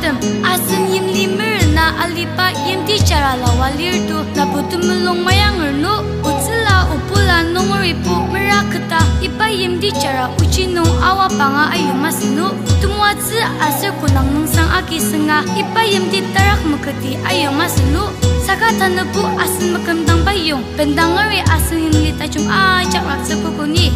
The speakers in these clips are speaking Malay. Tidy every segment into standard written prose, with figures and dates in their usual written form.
tem asin yim limer na alipa yim di cara lawalir tu nabutum long mayang ernu utsila upula nongoripu meraketa ipa yim di cara ucinong awa panga ayu masinu tumwatsi asir kunang nungsang aki senga ipa yim di tarak meketi ayu masinu sakatan nebu asin mekemdang bayung pendangari asin yim lita cung ajak raksa kukuni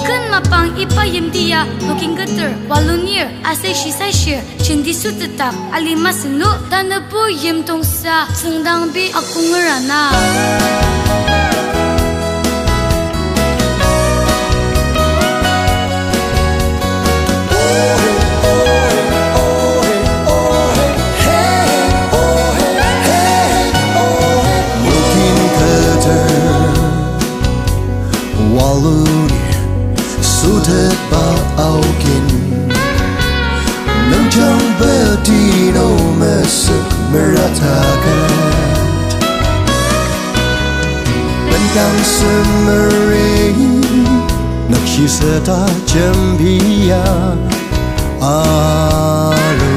ken mapang ipa yim dia looking geter walunir ase shisai shir chindi su tetap ali masinu dan nebu yim tongsa sengdang bi aku ngerana Sudah baukin Nang berdino mesek meratakan Bentang semering Nakshi serta jembia Alu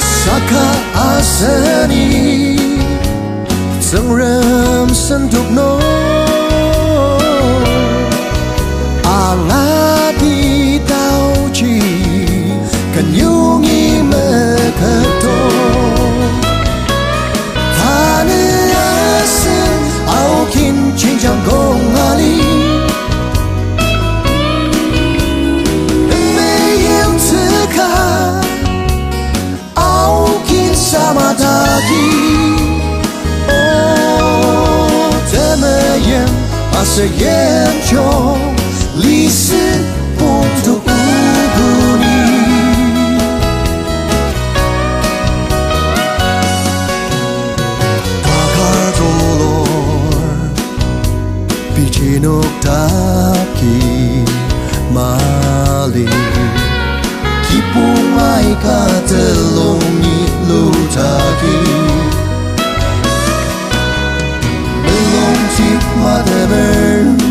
Saka asani Sengrem sentuk no Allah di tau chi kan yungi mekato Tane asin au kin ching chang gong ali Me yem tsika au kin sama dagi Teme yem ase yem chong Li si untuk ubuni Takar dolor Bicinok taki mali Kipung ay katelongi lutaki Belong tip madaber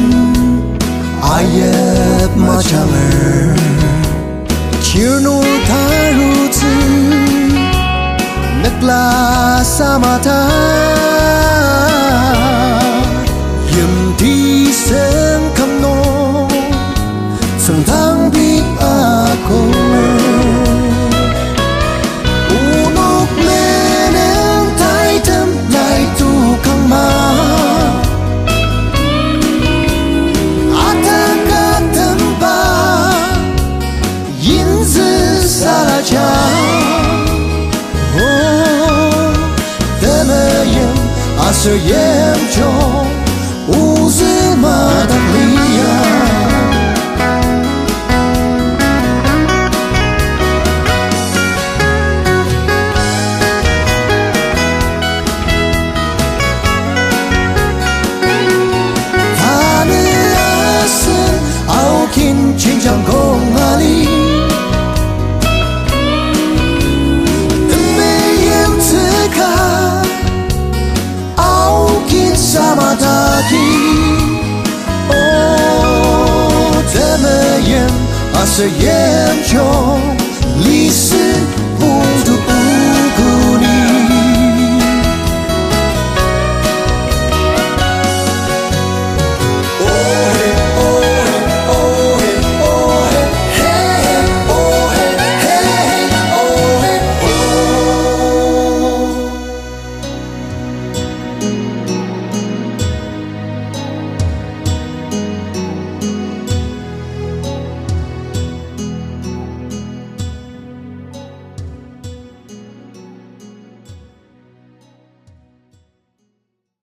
Ayat macamer Kirno tarutu Nakla samata Yem di sen kamno Sentang bi aku Unok meneng tai tem lai tu kang ma Ase yem chong uzi madak liya Tane ase au kin ching chang gong ali Sama dagi Teme yem ase yem chong Li si